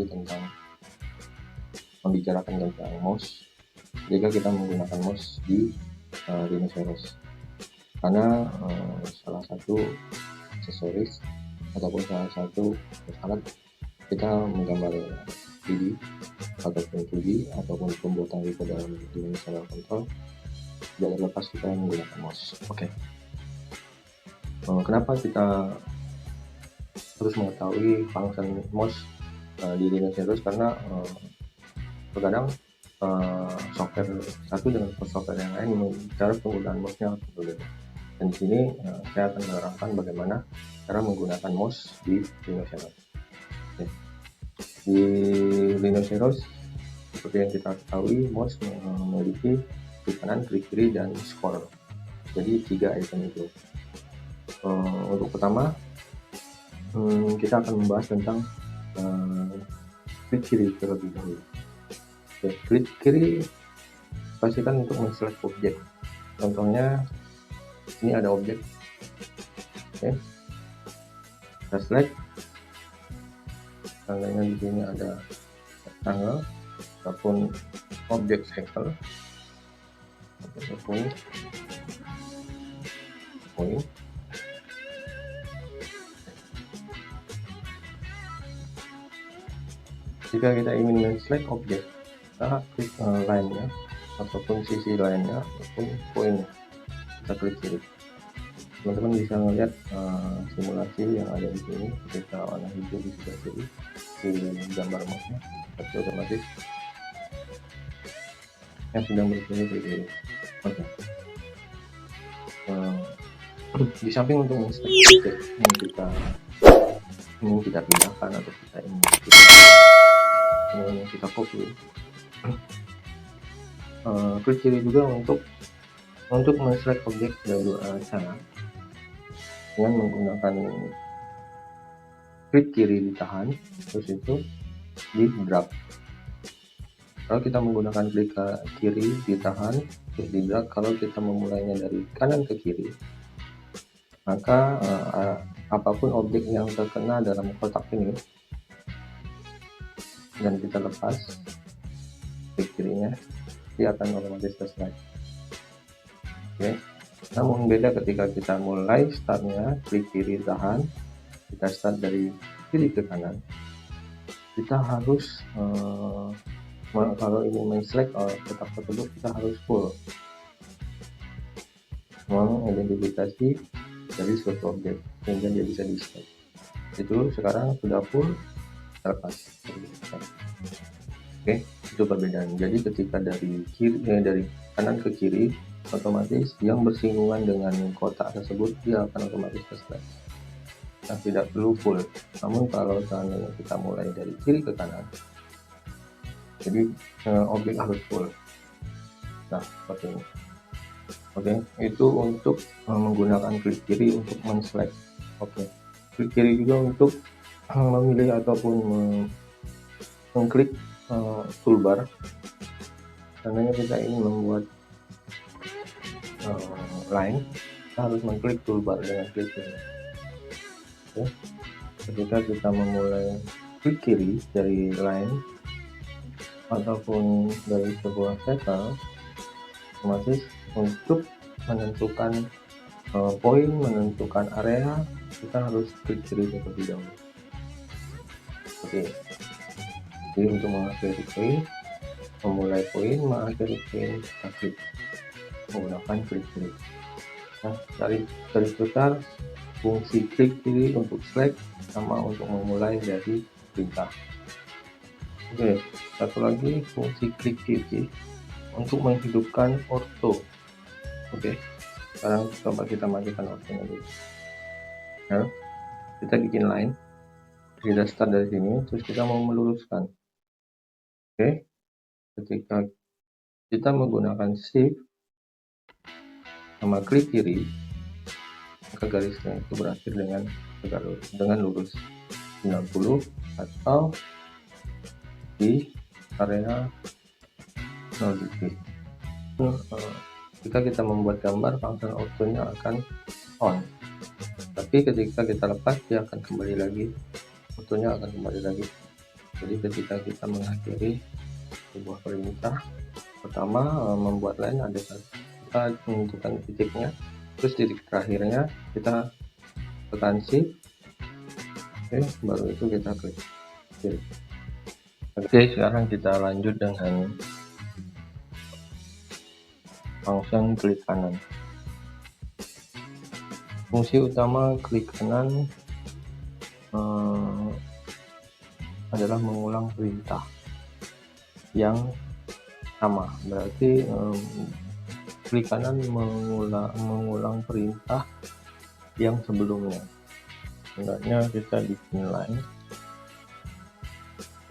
tadi tentang membicarakan tentang mouse jika kita menggunakan mouse di rhinoceros, karena salah satu aksesoris ataupun salah satu alat kita menggambar 3D ataupun 2D ataupun pembuatan di dalam dimensional control tidak terlepas kita menggunakan mouse. Kenapa kita harus mengetahui function mouse di rhinoceros? Karena terkadang software satu dengan software yang lain cara penggunaan mouse-nya berbeda. Dan di sini saya akan menerangkan bagaimana cara menggunakan mouse di rhinoceros. Di rhinoceros seperti yang kita ketahui, mouse memiliki klik kanan, klik kiri, dan scroll. Jadi 3 item itu. Untuk pertama, kita akan membahas tentang klik kiri terlebih dahulu. Klik kiri pastikan untuk men-select objek. Contohnya ini ada objek. Kita select. Tandanya di sini ada rectangle ataupun objek circle ataupun point. Jika kita ingin men-select objek, kita klik line-nya ataupun sisi lainnya ataupun poin, kita klik kiri. Teman-teman bisa melihat simulasi yang ada di sini ketika warna hijau di sebelah kiri di gambar mouse-nya, tapi otomatis yang sedang berfungsi klik kiri. Di samping untuk men-select objek yang kita ingin kita pindahkan atau kita ingin kita copy, klik kiri juga untuk men-select objek dari cara dengan menggunakan klik kiri ditahan, terus itu di drag. Kalau kita menggunakan klik kiri ditahan terus di drag, kalau kita memulainya dari kanan ke kiri, maka apapun objek yang terkena dalam kotak ini dan kita lepas klik kirinya, dia akan otomatis selesai. Namun beda ketika kita mulai startnya klik kiri tahan, kita start dari kiri ke kanan, kita harus kalau ingin men-select kotak tersebut kita harus full mengidentifikasi dari suatu objek sehingga dia bisa di-select. Itu sekarang sudah full terlepas. Itu perbedaan. Jadi ketika dari kanan ke kiri, otomatis yang bersinggungan dengan kotak tersebut dia akan otomatis selesai. Nah, tidak perlu full. Namun kalau seandainya kita mulai dari kiri ke kanan, jadi objek harus full. Nah, seperti ini. Itu untuk menggunakan klik kiri untuk men-select. Klik kiri juga untuk memilih ataupun mengklik toolbar. Seandainya kita ingin membuat line, kita harus mengklik toolbar dengan klik kiri. Ketika kita memulai klik kiri dari line ataupun dari sebuah circle, otomatis untuk menentukan poin, menentukan area, kita harus klik kiri terlebih dahulu. Jadi untuk mengakhiri poin, memulai poin, mengakhiri poin, kita klik menggunakan klik kiri. Nah, dari garis besar fungsi klik kiri untuk select sama untuk memulai dari perintah. Satu lagi fungsi klik kiri untuk menghidupkan orto. Sekarang coba kita matikan ortonya dulu. Kita bikin line, kita start dari sini, terus kita mau meluruskan. Ketika kita menggunakan shift sama klik kiri, maka garisnya itu berakhir dengan lurus 90 atau di area 0 degree. Jika kita membuat gambar, function ortonya akan on, tapi ketika kita lepas dia akan kembali lagi, ortonya akan kembali lagi Jadi ketika kita mengakhiri sebuah perintah, pertama membuat line ada satu, kita menentukan titiknya, terus titik terakhirnya kita tekan shift, oke, baru itu kita klik. Oke, sekarang kita lanjut dengan function klik kanan. Fungsi utama klik kanan adalah mengulang perintah yang sama. Berarti klik kanan mengulang perintah yang sebelumnya. Sebenarnya kita bikin line,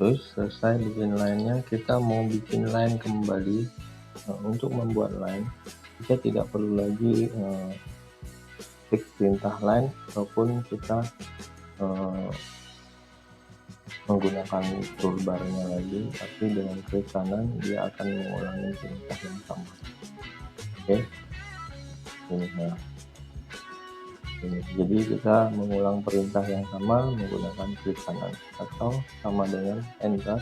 terus selesai bikin line-nya, kita mau bikin line kembali. Untuk membuat line, kita tidak perlu lagi klik perintah line ataupun kita menggunakan toolbarnya lagi, tapi dengan klik kanan dia akan mengulangi perintah yang sama. Oke, ini ya. Jadi kita mengulang perintah yang sama menggunakan klik kanan, atau sama dengan enter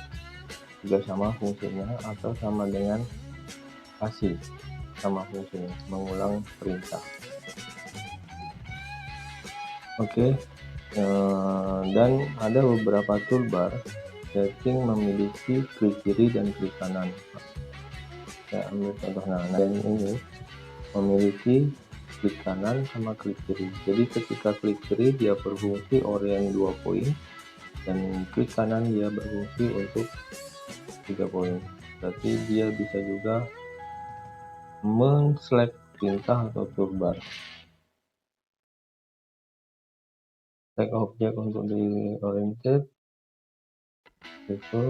juga sama fungsinya, atau sama dengan kasih sama fungsinya, mengulang perintah. Oke. Dan ada beberapa toolbar setting memiliki klik kiri dan klik kanan. Saya ambil contoh, dan ini memiliki klik kanan sama klik kiri. Jadi ketika klik kiri dia berfungsi orient 2 poin, dan klik kanan dia berfungsi untuk 3 poin. Berarti dia bisa juga men-select perintah atau toolbar. Tag objek untuk di oriented itu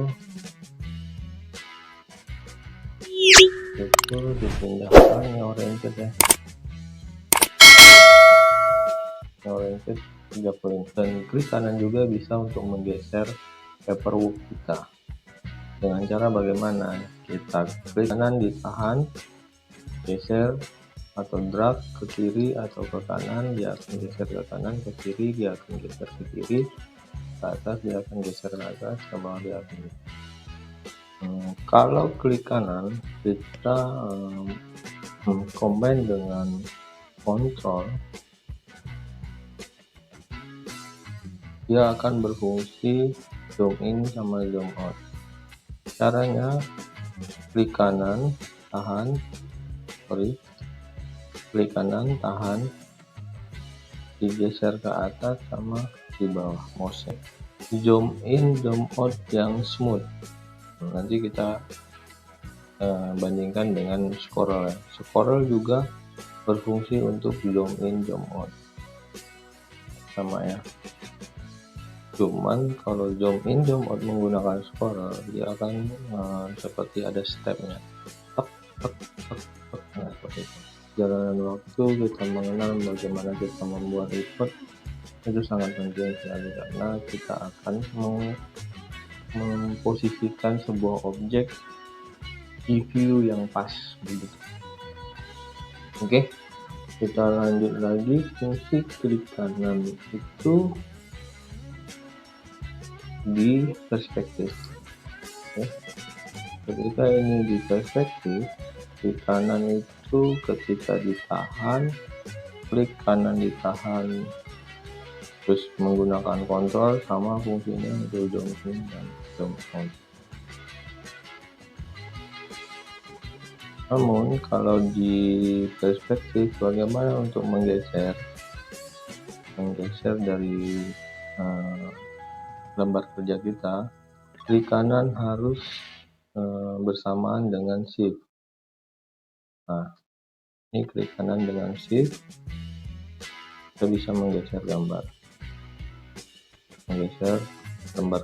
dipindahkan yang oriented ya, yang oriented 3 poin. Dan klik kanan juga bisa untuk menggeser paperwork kita. Dengan cara bagaimana? Kita klik kanan ditahan, geser atau drag ke kiri atau ke kanan, dia akan geser ke kanan, ke kiri dia akan geser ke kiri, ke atas dia akan geser ke atas, ke bawah dia akan geser. Kalau klik kanan kita combine dengan kontrol, dia akan berfungsi zoom in sama zoom out. Caranya klik kanan tahan, klik kanan tahan, digeser ke atas sama di bawah mouse. Zoom in zoom out yang smooth, nanti kita bandingkan dengan scroll. Scroll juga berfungsi untuk zoom in zoom out sama ya, cuman kalau zoom in zoom out menggunakan scroll dia akan seperti ada stepnya, nah seperti itu. Jalanan waktu kita mengenal bagaimana kita membuat report itu sangat penting sekali, karena kita akan memposisikan sebuah objek di view yang pas begitu. Oke, kita lanjut lagi. Fungsi klik kanan itu di perspektif. Oke. Ketika ini di perspektif, klik kanan itu ketika ditahan, klik kanan ditahan, terus menggunakan kontrol sama fungsinya untuk zoom in dan zoom out. Namun kalau di perspektif, bagaimana untuk menggeser dari lembar kerja kita? Klik kanan harus bersamaan dengan shift. Nah, ini klik kanan dengan shift, kita bisa menggeser lembar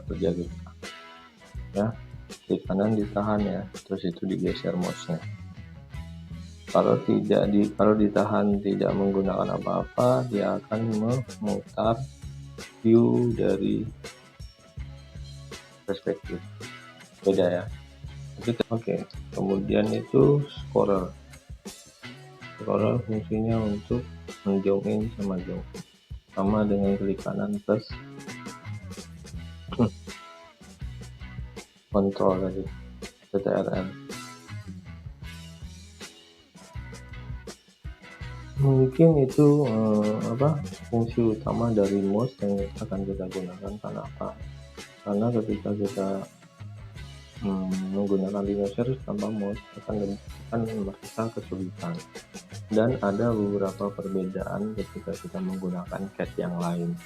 kerja kita ya. Klik kanan ditahan ya, terus itu digeser mouse-nya. Kalau ditahan tidak menggunakan apa-apa, dia akan memutar view dari perspektif, beda ya. Oke. Kemudian itu scroll fungsinya untuk zoom in sama zoom out, sama dengan klik kanan plus kontrol tadi, CTRL. Mungkin itu fungsi utama dari mouse yang akan kita gunakan. Kenapa? Karena ketika kita menggunakan Linux tanpa mouse akan merasa kesulitan, dan ada beberapa perbedaan ketika kita menggunakan cat yang lain.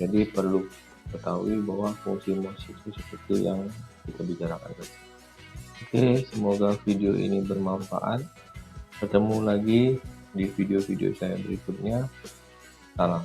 Jadi perlu ketahui bahwa fungsi mouse itu seperti yang kita bicarakan tadi. Oke, semoga video ini bermanfaat. Ketemu lagi di video-video saya berikutnya. Salam.